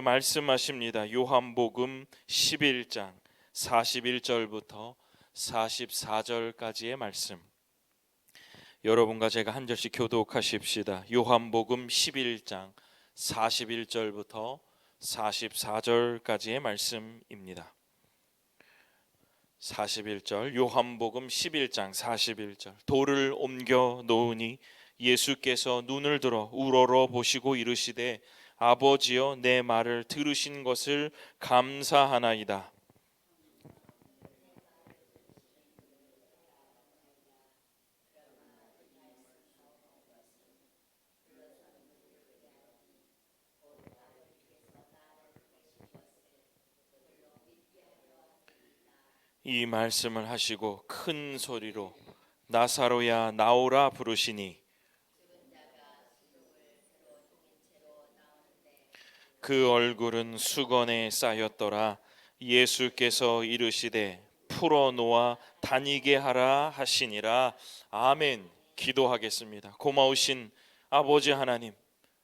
말씀하십니다. 요한복음 11장 41절부터 44절까지의 말씀. 여러분과 제가 한 절씩 교독하십시다. 요한복음 11장 41절부터 44절까지의 말씀입니다. 41절, 요한복음 11장 41절. 돌을 옮겨 놓으니 예수께서 눈을 들어 우러러 보시고 이르시되 아버지여, 내 말을 들으신 것을 감사하나이다. 이 말씀을 하시고 큰 소리로 나사로야 나오라 부르시니 그 얼굴은 수건에 쌓였더라. 예수께서 이르시되 풀어놓아 다니게 하라 하시니라. 아멘. 기도하겠습니다. 고마우신 아버지 하나님,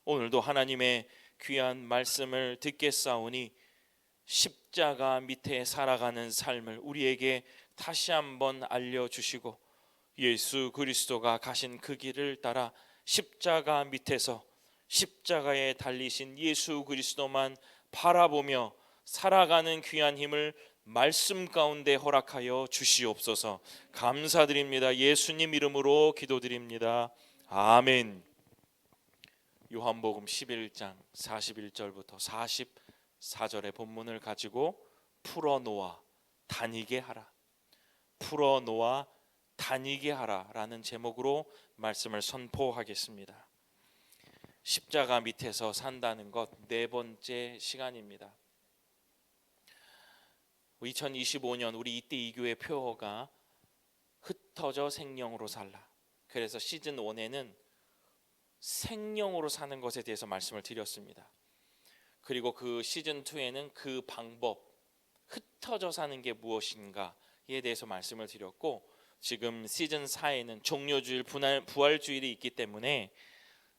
오늘도 하나님의 귀한 말씀을 듣겠사오니 십자가 밑에 살아가는 삶을 우리에게 다시 한번 알려주시고 예수 그리스도가 가신 그 길을 따라 십자가 밑에서 십자가에 달리신 예수 그리스도만 바라보며 살아가는 귀한 힘을 말씀 가운데 허락하여 주시옵소서. 감사드립니다. 예수님 이름으로 기도드립니다. 아멘. 요한복음 11장 41절부터 44절의 본문을 가지고 풀어놓아 다니게 하라, 풀어놓아 다니게 하라 라는 제목으로 말씀을 선포하겠습니다. 십자가 밑에서 산다는 것, 네 번째 시간입니다. 2025년 우리 이때 이 교회 표어가 흩어져 생명으로 살라. 그래서 시즌 1에는 생명으로 사는 것에 대해서 말씀을 드렸습니다. 그리고 그 시즌 2에는 그 방법, 흩어져 사는 게 무엇인가에 대해서 말씀을 드렸고, 지금 시즌 4에는 종료주일, 부활주일이 있기 때문에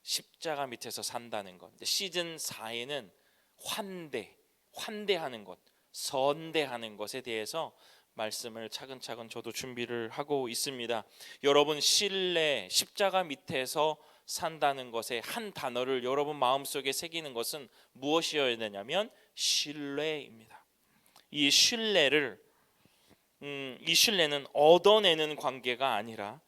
십자가 밑에서 산다는 것, 시즌 4에는 환대하는 것, 선대하는 것에 대해서 말씀을 차근차근 저도 준비를 하고 있습니다. 여러분, 십자가 밑에서 산다는 것의 한 단어를 여러분 마음속에 새기는 것은 무엇이어야 되냐면 신뢰입니다. 이 신뢰는 얻어내는 관계가 아니라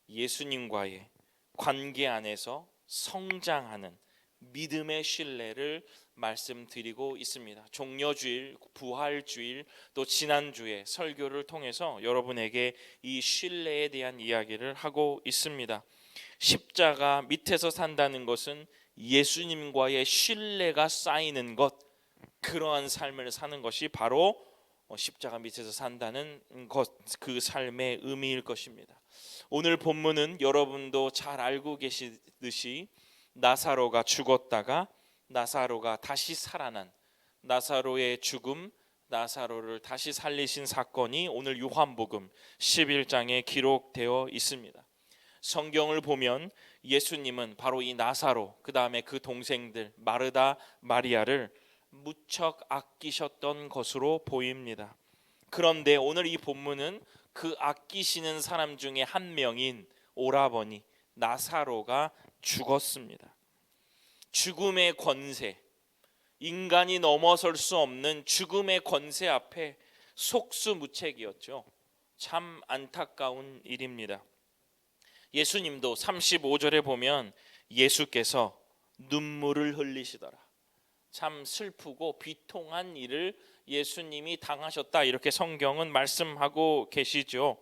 예수님과의 관계 안에서 성장하는 믿음의 신뢰를 말씀드리고 있습니다. 종려주일, 부활주일, 또 지난주에 설교를 통해서 여러분에게 이 신뢰에 대한 이야기를 하고 있습니다. 십자가 밑에서 산다는 것은 예수님과의 신뢰가 쌓이는 것, 그러한 삶을 사는 것이 바로 십자가 밑에서 산다는 것, 그 삶의 의미일 것입니다. 오늘 본문은 여러분도 잘 알고 계시듯이 나사로가 죽었다가 나사로가 다시 살아난, 나사로의 죽음, 나사로를 다시 살리신 사건이 오늘 요한복음 11장에 기록되어 있습니다. 성경을 보면 예수님은 바로 이 나사로, 그 다음에 그 동생들 마르다, 마리아를 무척 아끼셨던 것으로 보입니다. 그런데 오늘 이 본문은 그 아끼시는 사람 중에 한 명인 오라버니 나사로가 죽었습니다. 죽음의 권세, 인간이 넘어설 수 없는 죽음의 권세 앞에 속수무책이었죠. 참 안타까운 일입니다. 예수님도 35절에 보면 예수께서 눈물을 흘리시더라. 참 슬프고 비통한 일을 예수님이 당하셨다, 이렇게 성경은 말씀하고 계시죠.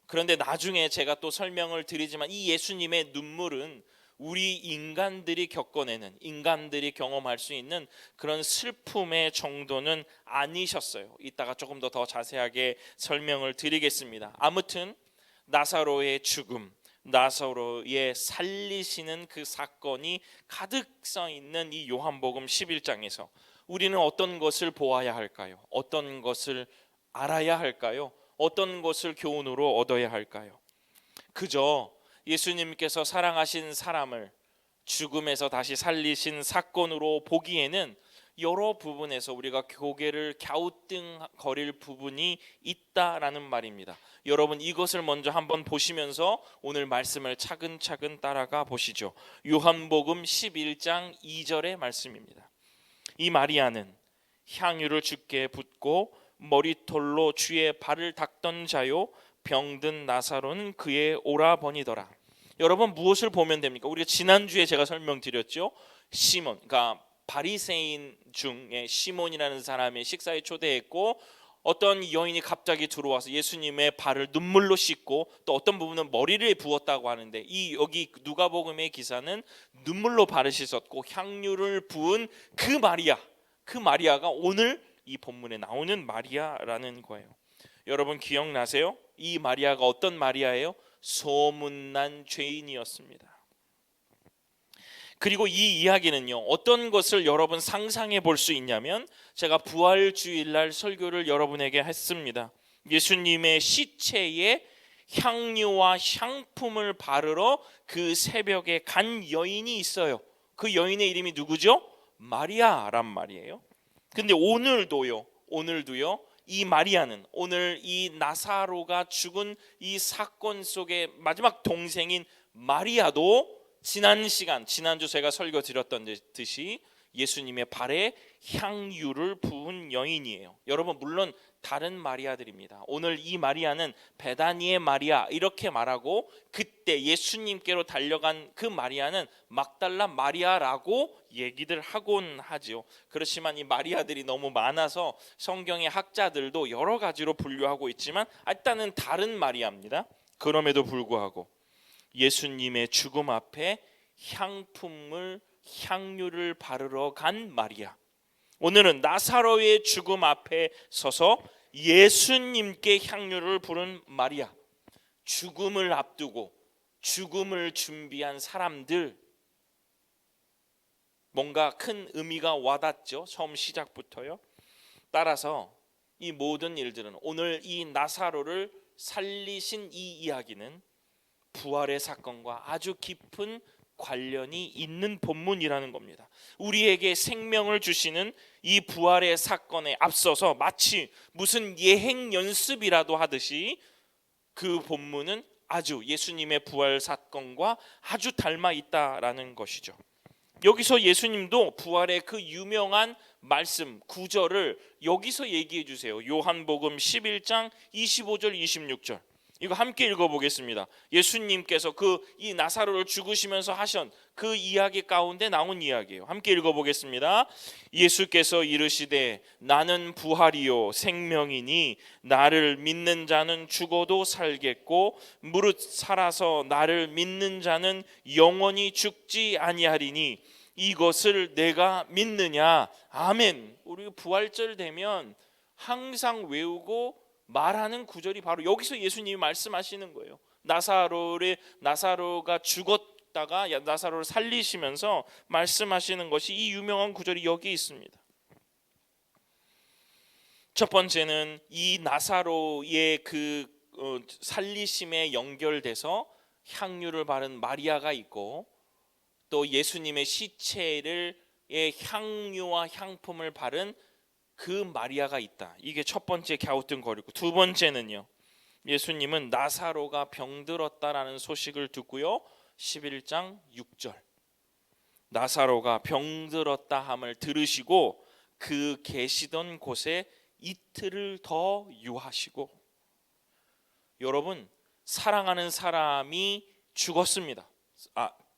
그런데 나중에 제가 또 설명을 드리지만 이 예수님의 눈물은 우리 인간들이 겪어내는, 인간들이 경험할 수 있는 그런 슬픔의 정도는 아니셨어요. 이따가 조금 더 자세하게 설명을 드리겠습니다. 아무튼 나사로의 죽음, 나사로의 살리시는 그 사건이 가득 써 있는 이 요한복음 11장에서 우리는 어떤 것을 보아야 할까요? 어떤 것을 알아야 할까요? 어떤 것을 교훈으로 얻어야 할까요? 그저 예수님께서 사랑하신 사람을 죽음에서 다시 살리신 사건으로 보기에는 여러 부분에서 우리가 고개를 갸우뚱거릴 부분이 있다라는 말입니다. 여러분, 이것을 먼저 한번 보시면서 오늘 말씀을 차근차근 따라가 보시죠. 요한복음 11장 2절의 말씀입니다. 이 마리아는 향유를 주께 붓고 머리털로 주의 발을 닦던 자요, 병든 나사로는 그의 오라버니더라. 여러분, 무엇을 보면 됩니까? 우리가 지난주에 제가 설명드렸죠. 시몬, 그러니까 바리새인 중에 시몬이라는 사람의 식사에 초대했고, 어떤 여인이 갑자기 들어와서 예수님의 발을 눈물로 씻고 또 어떤 부분은 머리를 부었다고 하는데, 이 여기 누가복음의 기사는 눈물로 발을 씻었고 향유를 부은 그 마리아가 오늘 이 본문에 나오는 마리아라는 거예요. 여러분 기억나세요? 이 마리아가 어떤 마리아예요? 소문난 죄인이었습니다. 그리고 이 이야기는요, 어떤 것을 여러분 상상해 볼 수 있냐면, 제가 부활주일날 설교를 여러분에게 했습니다. 예수님의 시체에 향유와 향품을 바르러 그 새벽에 간 여인이 있어요. 그 여인의 이름이 누구죠? 마리아란 말이에요. 근데 오늘도요, 이 마리아는 오늘 이 나사로가 죽은 이 사건 속의 마지막 동생인 마리아도 지난주 제가 설교 드렸던 듯이 예수님의 발에 향유를 부은 여인이에요. 여러분, 물론 다른 마리아들입니다. 오늘 이 마리아는 베다니의 마리아 이렇게 말하고, 그때 예수님께로 달려간 그 마리아는 막달라 마리아라고 얘기들 하곤 하죠. 그렇지만 이 마리아들이 너무 많아서 성경의 학자들도 여러 가지로 분류하고 있지만 일단은 다른 마리아입니다. 그럼에도 불구하고 예수님의 죽음 앞에 향유를 바르러 간 마리아, 오늘은 나사로의 죽음 앞에 서서 예수님께 향유를 부른 마리아, 죽음을 앞두고 죽음을 준비한 사람들, 뭔가 큰 의미가 와닿죠. 처음 시작부터요. 따라서 이 모든 일들은, 오늘 이 나사로를 살리신 이 이야기는 부활의 사건과 아주 깊은 관련이 있는 본문이라는 겁니다. 우리에게 생명을 주시는 이 부활의 사건에 앞서서 마치 무슨 예행 연습이라도 하듯이 그 본문은 아주 예수님의 부활 사건과 아주 닮아 있다라는 것이죠. 여기서 예수님도 부활의 그 유명한 말씀 구절을 여기서 얘기해 주세요. 요한복음 11장 25절 26절. 이거 함께 읽어보겠습니다. 예수님께서 이 나사로를 죽으시면서 하신 그 이야기 가운데 나온 이야기예요. 함께 읽어보겠습니다. 예수께서 이르시되 나는 부활이요 생명이니 나를 믿는 자는 죽어도 살겠고 무릇 살아서 나를 믿는 자는 영원히 죽지 아니하리니 이것을 내가 믿느냐. 아멘. 우리 부활절 되면 항상 외우고 말하는 구절이 바로 여기서 예수님이 말씀하시는 거예요. 나사로가 죽었다가 나사로를 살리시면서 말씀하시는 것이 이 유명한 구절이 여기 있습니다. 첫 번째는 이 나사로의 그 살리심에 연결돼서 향유를 바른 마리아가 있고, 또 예수님의 시체의 향유와 향품을 바른 그 마리아가 있다. 이게 첫 번째 갸우뚱거리고, 두 번째는요, 예수님은 나사로가 병들었다라는 소식을 듣고요, 11장 6절 나사로가 병들었다 함을 들으시고 그 계시던 곳에 이틀을 더 유하시고. 여러분, 사랑하는 사람이 죽었습니다.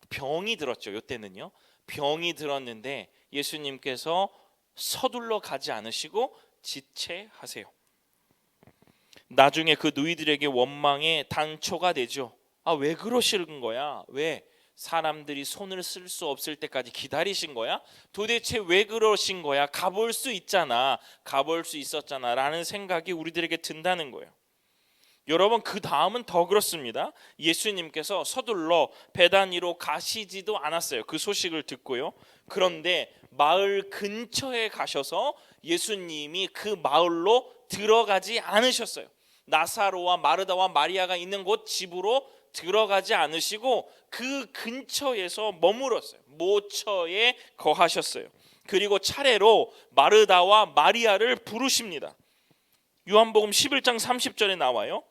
병이 들었죠. 이때는요, 병이 들었는데 예수님께서 서둘러 가지 않으시고 지체하세요. 나중에 그 누이들에게 원망의 단초가 되죠. 왜 그러시는 거야? 왜 사람들이 손을 쓸 수 없을 때까지 기다리신 거야? 도대체 왜 그러신 거야? 가볼 수 있었잖아 라는 생각이 우리들에게 든다는 거예요. 여러분, 그 다음은 더 그렇습니다. 예수님께서 서둘러 베다니로 가시지도 않았어요. 그 소식을 듣고요. 그런데 마을 근처에 가셔서 예수님이 그 마을로 들어가지 않으셨어요. 나사로와 마르다와 마리아가 있는 곳 집으로 들어가지 않으시고 그 근처에서 머물었어요. 모처에 거하셨어요. 그리고 차례로 마르다와 마리아를 부르십니다. 요한복음 11장 30절에 나와요.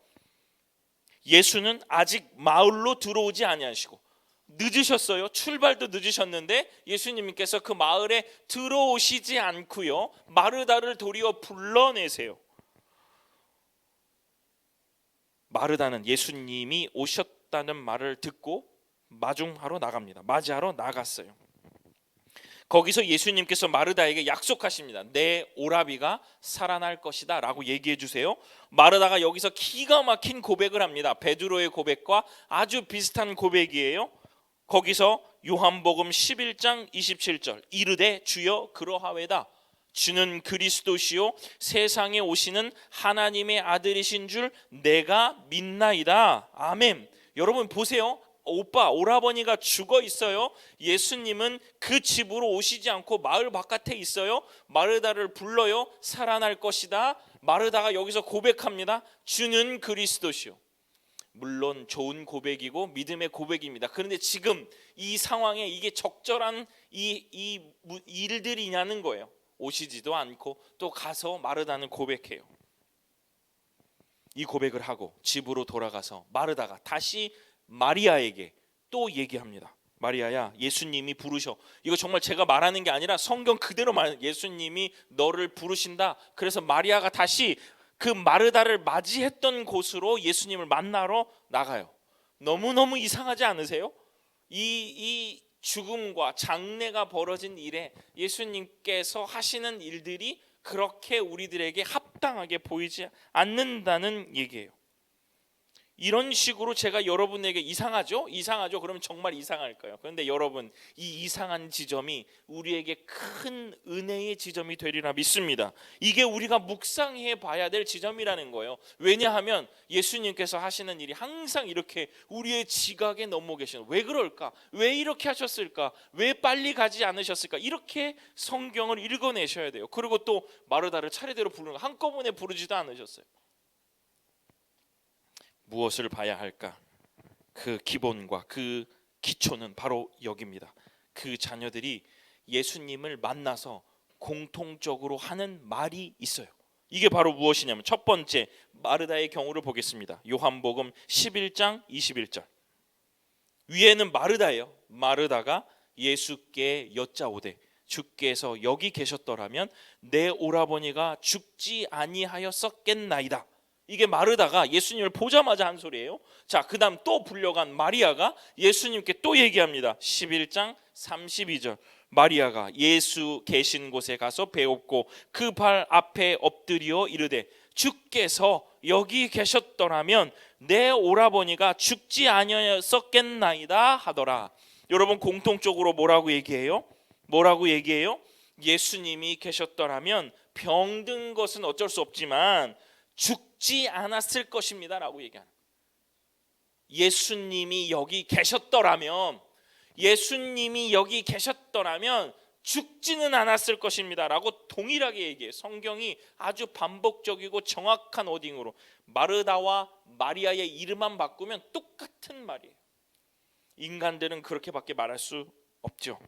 예수는 아직 마을로 들어오지 아니하시고, 늦으셨어요. 출발도 늦으셨는데 예수님께서 그 마을에 들어오시지 않고요, 마르다를 도리어 불러내세요. 마르다는 예수님이 오셨다는 말을 듣고 맞이하러 나갔어요. 거기서 예수님께서 마르다에게 약속하십니다. 내 오라비가 살아날 것이다 라고 얘기해 주세요. 마르다가 여기서 기가 막힌 고백을 합니다. 베드로의 고백과 아주 비슷한 고백이에요. 거기서 요한복음 11장 27절, 이르되 주여 그러하외다. 주는 그리스도시요 세상에 오시는 하나님의 아들이신 줄 내가 믿나이다. 아멘. 여러분 보세요. 오라버니가 죽어 있어요. 예수님은 그 집으로 오시지 않고 마을 바깥에 있어요. 마르다를 불러요. 살아날 것이다. 마르다가 여기서 고백합니다. 주는 그리스도시요. 물론 좋은 고백이고 믿음의 고백입니다. 그런데 지금 이 상황에 이게 적절한 이 일들이냐는 거예요. 오시지도 않고 또 가서 마르다는 고백해요. 이 고백을 하고 집으로 돌아가서 마르다가 다시 마리아에게 또 얘기합니다. 마리아야, 예수님이 부르셔. 이거 정말 제가 말하는 게 아니라 성경 그대로 말해요. 예수님이 너를 부르신다. 그래서 마리아가 다시 그 마르다를 맞이했던 곳으로 예수님을 만나러 나가요. 너무너무 이상하지 않으세요? 이 죽음과 장례가 벌어진 일에 예수님께서 하시는 일들이 그렇게 우리들에게 합당하게 보이지 않는다는 얘기예요. 이런 식으로 제가 여러분에게 이상하죠? 그러면 정말 이상할 거예요. 그런데 여러분, 이 이상한 지점이 우리에게 큰 은혜의 지점이 되리라 믿습니다. 이게 우리가 묵상해 봐야 될 지점이라는 거예요. 왜냐하면 예수님께서 하시는 일이 항상 이렇게 우리의 지각에 넘어 계시는, 왜 그럴까? 왜 이렇게 하셨을까? 왜 빨리 가지 않으셨을까? 이렇게 성경을 읽어내셔야 돼요. 그리고 또 마르다를 차례대로 부르는 거 한꺼번에 부르지도 않으셨어요. 무엇을 봐야 할까? 그 기본과 그 기초는 바로 여기입니다. 그 자녀들이 예수님을 만나서 공통적으로 하는 말이 있어요. 이게 바로 무엇이냐면 첫 번째, 마르다의 경우를 보겠습니다. 요한복음 11장 21절. 위에는 마르다예요. 마르다가 예수께 여짜오되 주께서 여기 계셨더라면 내 오라버니가 죽지 아니하였었겠나이다. 이게 마르다가 예수님을 보자마자 한 소리예요. 자, 그 다음 또 불려간 마리아가 예수님께 또 얘기합니다. 11장 32절. 마리아가 예수 계신 곳에 가서 배웠고 그 발 앞에 엎드려 이르되 주께서 여기 계셨더라면 내 오라버니가 죽지 아니었겠나이다 하더라. 여러분, 공통적으로 뭐라고 얘기해요? 예수님이 계셨더라면 병든 것은 어쩔 수 없지만 죽지 않았을 것입니다 라고 얘기하는, 예수님이 여기 계셨더라면 죽지는 않았을 것입니다 라고 동일하게 얘기해요. 성경이 아주 반복적이고 정확한 워딩으로 마르다와 마리아의 이름만 바꾸면 똑같은 말이에요. 인간들은 그렇게밖에 말할 수 없죠.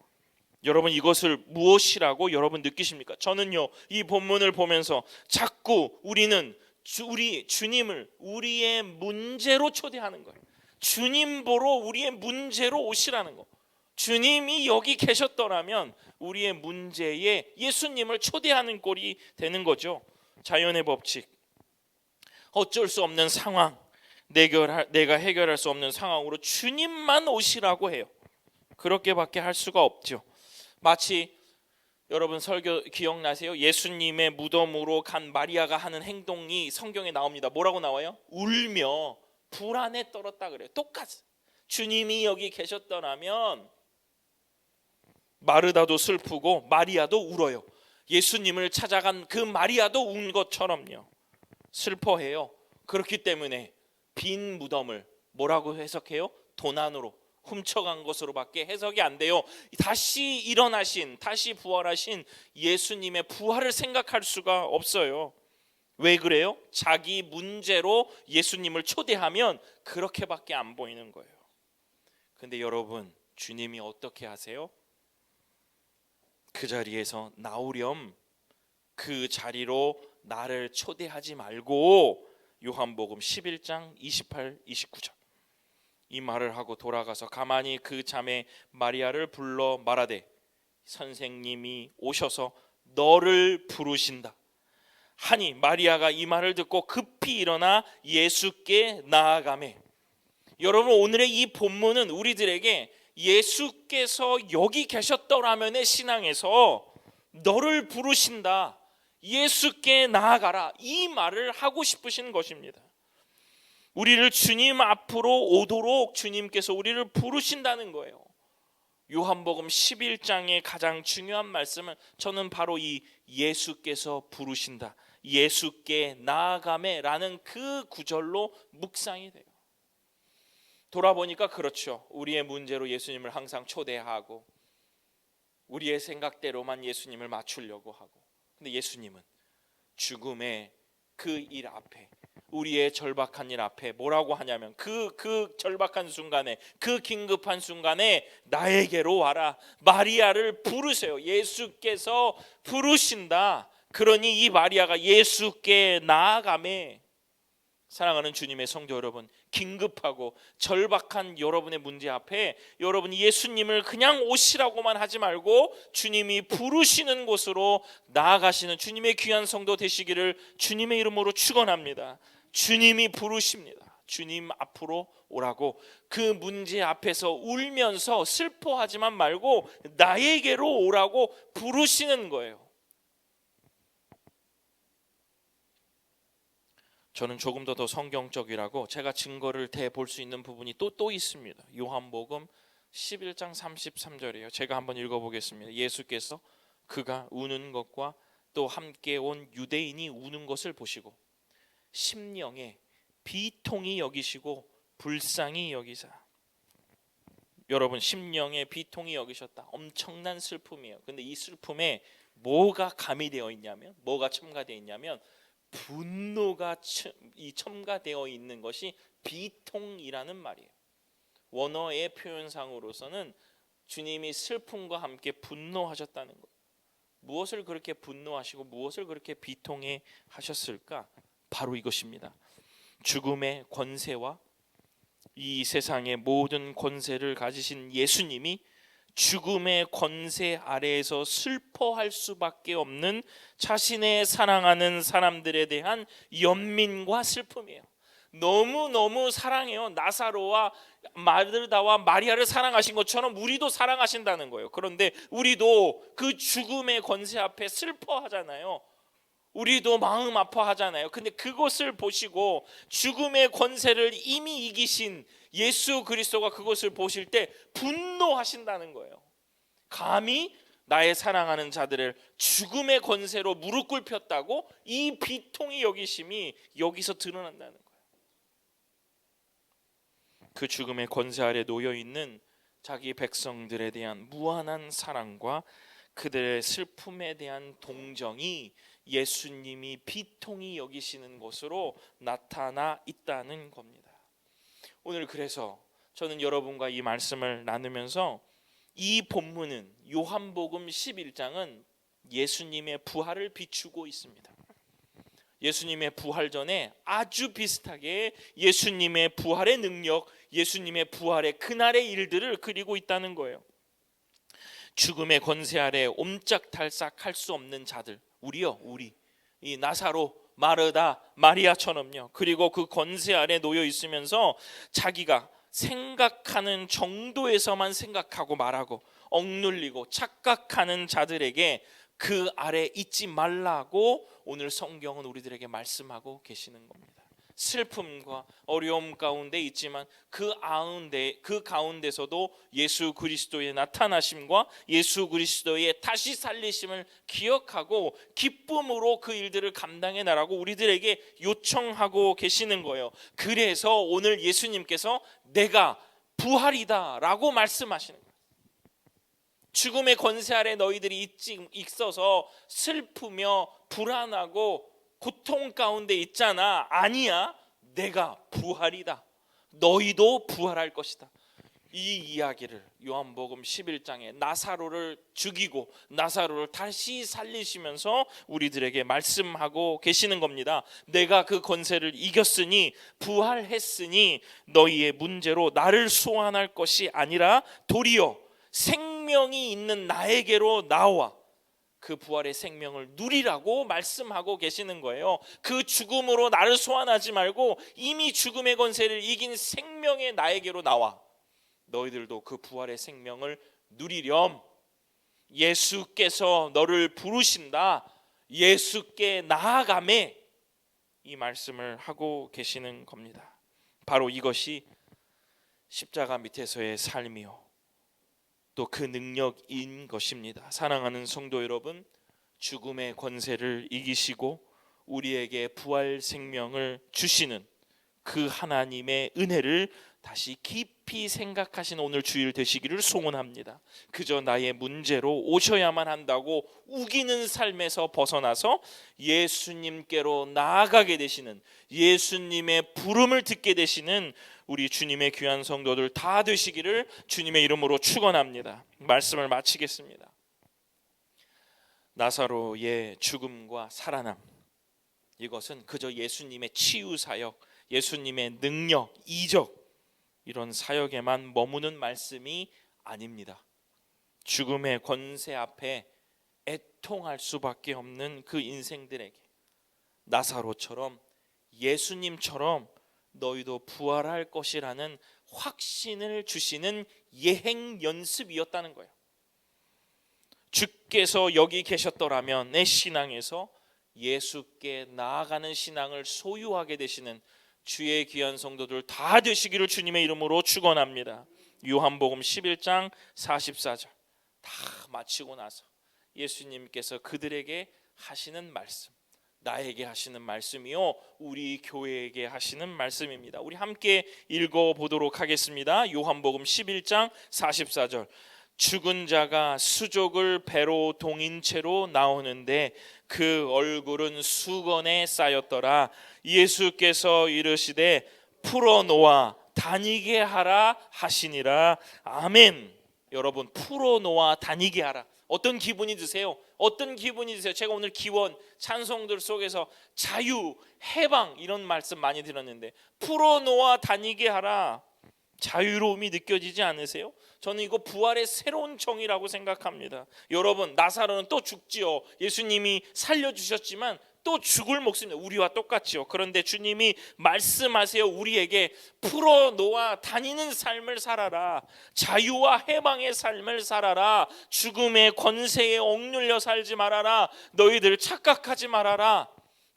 여러분, 이것을 무엇이라고 여러분 느끼십니까? 저는요, 이 본문을 보면서 자꾸 우리는 주님을 우리의 문제로 초대하는 거예요. 주님 보러 우리의 문제로 오시라는 거. 주님이 여기 계셨더라면 우리의 문제에 예수님을 초대하는 꼴이 되는 거죠. 자연의 법칙, 어쩔 수 없는 상황, 내가 해결할 수 없는 상황으로 주님만 오시라고 해요. 그렇게밖에 할 수가 없죠. 마치 여러분 설교 기억나세요? 예수님의 무덤으로 간 마리아가 하는 행동이 성경에 나옵니다. 뭐라고 나와요? 울며 불안에 떨었다 그래요. 똑같이 주님이 여기 계셨더라면 마르다도 슬프고 마리아도 울어요. 예수님을 찾아간 그 마리아도 운 것처럼요, 슬퍼해요. 그렇기 때문에 빈 무덤을 뭐라고 해석해요? 도난으로 훔쳐간 것으로밖에 해석이 안 돼요. 다시 일어나신, 다시 부활하신 예수님의 부활을 생각할 수가 없어요. 왜 그래요? 자기 문제로 예수님을 초대하면 그렇게밖에 안 보이는 거예요. 근데 여러분, 주님이 어떻게 하세요? 그 자리에서 나오렴. 그 자리로 나를 초대하지 말고 요한복음 11장 28, 29절 이 말을 하고 돌아가서 가만히 그 자매 마리아를 불러 말하되 선생님이 오셔서 너를 부르신다 하니 마리아가 이 말을 듣고 급히 일어나 예수께 나아가매. 여러분, 오늘의 이 본문은 우리들에게 예수께서 여기 계셨더라면의 신앙에서 너를 부르신다, 예수께 나아가라, 이 말을 하고 싶으신 것입니다. 우리를 주님 앞으로 오도록 주님께서 우리를 부르신다는 거예요. 요한복음 11장의 가장 중요한 말씀은 저는 바로 이 예수께서 부르신다, 예수께 나아가매라는 그 구절로 묵상이 돼요. 돌아보니까 그렇죠. 우리의 문제로 예수님을 항상 초대하고 우리의 생각대로만 예수님을 맞추려고 하고, 근데 예수님은 죽음의 그 일 앞에, 우리의 절박한 일 앞에 뭐라고 하냐면 그 절박한 순간에, 그 긴급한 순간에 나에게로 와라, 마리아를 부르세요. 예수께서 부르신다. 그러니 이 마리아가 예수께 나아가매. 사랑하는 주님의 성도 여러분, 긴급하고 절박한 여러분의 문제 앞에 여러분이 예수님을 그냥 오시라고만 하지 말고 주님이 부르시는 곳으로 나아가시는 주님의 귀한 성도 되시기를 주님의 이름으로 축원합니다. 주님이 부르십니다. 주님 앞으로 오라고. 그 문제 앞에서 울면서 슬퍼하지만 말고 나에게로 오라고 부르시는 거예요. 저는 조금 더 성경적이라고 제가 증거를 대볼 수 있는 부분이 또 있습니다. 요한복음 11장 33절이에요. 제가 한번 읽어보겠습니다. 예수께서 그가 우는 것과 또 함께 온 유대인이 우는 것을 보시고 심령에 비통히 여기시고 불쌍히 여기사. 여러분, 심령에 비통히 여기셨다. 엄청난 슬픔이에요. 근데 이 슬픔에 뭐가 가미되어 있냐면, 뭐가 첨가되어 있냐면 분노가 첨가되어 있는 것이 비통이라는 말이에요. 원어의 표현상으로서는 주님이 슬픔과 함께 분노하셨다는 것. 무엇을 그렇게 분노하시고 무엇을 그렇게 비통해 하셨을까? 바로 이것입니다. 죽음의 권세와 이 세상의 모든 권세를 가지신 예수님이 죽음의 권세 아래에서 슬퍼할 수밖에 없는 자신의 사랑하는 사람들에 대한 연민과 슬픔이에요. 너무너무 사랑해요. 나사로와 마르다와 마리아를 사랑하신 것처럼 우리도 사랑하신다는 거예요. 그런데 우리도 그 죽음의 권세 앞에 슬퍼하잖아요. 우리도 마음 아파하잖아요. 근데 그것을 보시고 죽음의 권세를 이미 이기신 예수 그리스도가 그것을 보실 때 분노하신다는 거예요. 감히 나의 사랑하는 자들을 죽음의 권세로 무릎 꿇혔다고 이 비통의 여기심이 여기서 드러난다는 거예요. 그 죽음의 권세 아래 놓여 있는 자기 백성들에 대한 무한한 사랑과 그들의 슬픔에 대한 동정이 예수님이 비통히 여기시는 것으로 나타나 있다는 겁니다. 오늘 그래서 저는 여러분과 이 말씀을 나누면서 이 본문은 요한복음 11장은 예수님의 부활을 비추고 있습니다. 예수님의 부활 전에 아주 비슷하게 예수님의 부활의 능력, 예수님의 부활의 그날의 일들을 그리고 있다는 거예요. 죽음의 권세 아래 옴짝달싹할 수 없는 자들, 우리 이 나사로, 마르다, 마리아처럼요. 그리고 그 권세 아래 놓여 있으면서 자기가 생각하는 정도에서만 생각하고 말하고 억눌리고 착각하는 자들에게 그 아래 있지 말라고 오늘 성경은 우리들에게 말씀하고 계시는 겁니다. 슬픔과 어려움 가운데 있지만 그 가운데서도 예수 그리스도의 나타나심과 예수 그리스도의 다시 살리심을 기억하고 기쁨으로 그 일들을 감당해 나가고 우리들에게 요청하고 계시는 거예요. 그래서 오늘 예수님께서 내가 부활이다 라고 말씀하시는 거예요. 죽음의 권세 아래 너희들이 있어서 슬프며 불안하고 고통 가운데 있잖아. 아니야, 내가 부활이다. 너희도 부활할 것이다. 이 이야기를 요한복음 11장에 나사로를 죽이고 나사로를 다시 살리시면서 우리들에게 말씀하고 계시는 겁니다. 내가 그 권세를 이겼으니 부활했으니 너희의 문제로 나를 소환할 것이 아니라 도리어 생명이 있는 나에게로 나와 그 부활의 생명을 누리라고 말씀하고 계시는 거예요. 그 죽음으로 나를 소환하지 말고 이미 죽음의 권세를 이긴 생명의 나에게로 나와 너희들도 그 부활의 생명을 누리렴. 예수께서 너를 부르신다. 예수께 나아가매. 이 말씀을 하고 계시는 겁니다. 바로 이것이 십자가 밑에서의 삶이요 또 그 능력인 것입니다. 사랑하는 성도 여러분, 죽음의 권세를 이기시고 우리에게 부활 생명을 주시는 그 하나님의 은혜를 다시 깊이 생각하신 오늘 주일 되시기를 소원합니다. 그저 나의 문제로 오셔야만 한다고 우기는 삶에서 벗어나서 예수님께로 나아가게 되시는, 예수님의 부름을 듣게 되시는 우리 주님의 귀한 성도들 다 되시기를 주님의 이름으로 축원합니다. 말씀을 마치겠습니다. 나사로의 죽음과 살아남, 이것은 그저 예수님의 치유 사역, 예수님의 능력, 이적 이런 사역에만 머무는 말씀이 아닙니다. 죽음의 권세 앞에 애통할 수밖에 없는 그 인생들에게 나사로처럼 예수님처럼 너희도 부활할 것이라는 확신을 주시는 예행 연습이었다는 거예요. 주께서 여기 계셨더라면 내 신앙에서 예수께 나아가는 신앙을 소유하게 되시는 주의 귀한 성도들 다 되시기를 주님의 이름으로 축원합니다. 요한복음 11장 44절 다 마치고 나서 예수님께서 그들에게 하시는 말씀, 나에게 하시는 말씀이요 우리 교회에게 하시는 말씀입니다. 우리 함께 읽어보도록 하겠습니다. 요한복음 11장 44절 죽은 자가 수족을 배로 동인 채로 나오는데 그 얼굴은 수건에 쌓였더라. 예수께서 이르시되 풀어놓아 다니게 하라 하시니라. 아멘. 여러분, 풀어놓아 다니게 하라. 어떤 기분이 드세요? 어떤 기분이 드세요? 제가 오늘 기원 찬송들 속에서 자유, 해방 이런 말씀 많이 들었는데 풀어놓아 다니게 하라. 자유로움이 느껴지지 않으세요? 저는 이거 부활의 새로운 정의라고 생각합니다. 여러분, 나사로는 또 죽지요. 예수님이 살려주셨지만 또 죽을 목숨입니다. 우리와 똑같지요. 그런데 주님이 말씀하세요. 우리에게 풀어놓아 다니는 삶을 살아라. 자유와 해방의 삶을 살아라. 죽음의 권세에 억눌려 살지 말아라. 너희들 착각하지 말아라.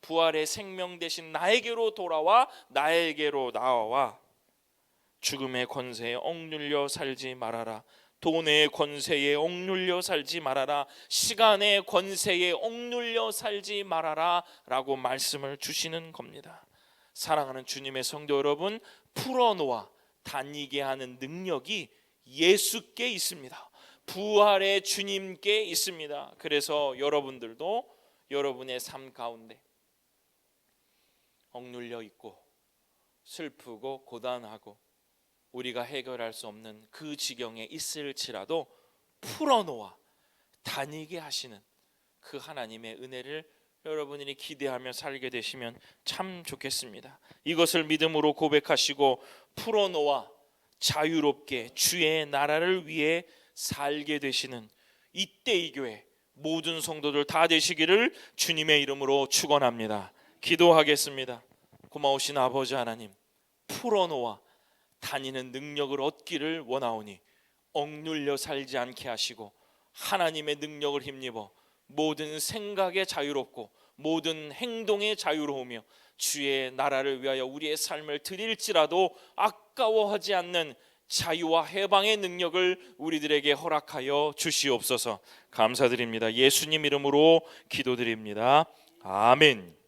부활의 생명 대신 나에게로 돌아와 나에게로 나와. 죽음의 권세에 억눌려 살지 말아라. 돈의 권세에 억눌려 살지 말아라. 시간의 권세에 억눌려 살지 말아라 라고 말씀을 주시는 겁니다. 사랑하는 주님의 성도 여러분, 풀어놓아 다니게 하는 능력이 예수께 있습니다. 부활의 주님께 있습니다. 그래서 여러분들도 여러분의 삶 가운데 억눌려 있고 슬프고 고단하고 우리가 해결할 수 없는 그 지경에 있을지라도 풀어놓아 다니게 하시는 그 하나님의 은혜를 여러분이 기대하며 살게 되시면 참 좋겠습니다. 이것을 믿음으로 고백하시고 풀어놓아 자유롭게 주의 나라를 위해 살게 되시는 이때 이 교회 모든 성도들 다 되시기를 주님의 이름으로 축원합니다. 기도하겠습니다. 고마우신 아버지 하나님, 풀어놓아 다니는 능력을 얻기를 원하오니 억눌려 살지 않게 하시고 하나님의 능력을 힘입어 모든 생각에 자유롭고 모든 행동에 자유로우며 주의 나라를 위하여 우리의 삶을 드릴지라도 아까워하지 않는 자유와 해방의 능력을 우리들에게 허락하여 주시옵소서. 감사드립니다. 예수님 이름으로 기도드립니다. 아멘.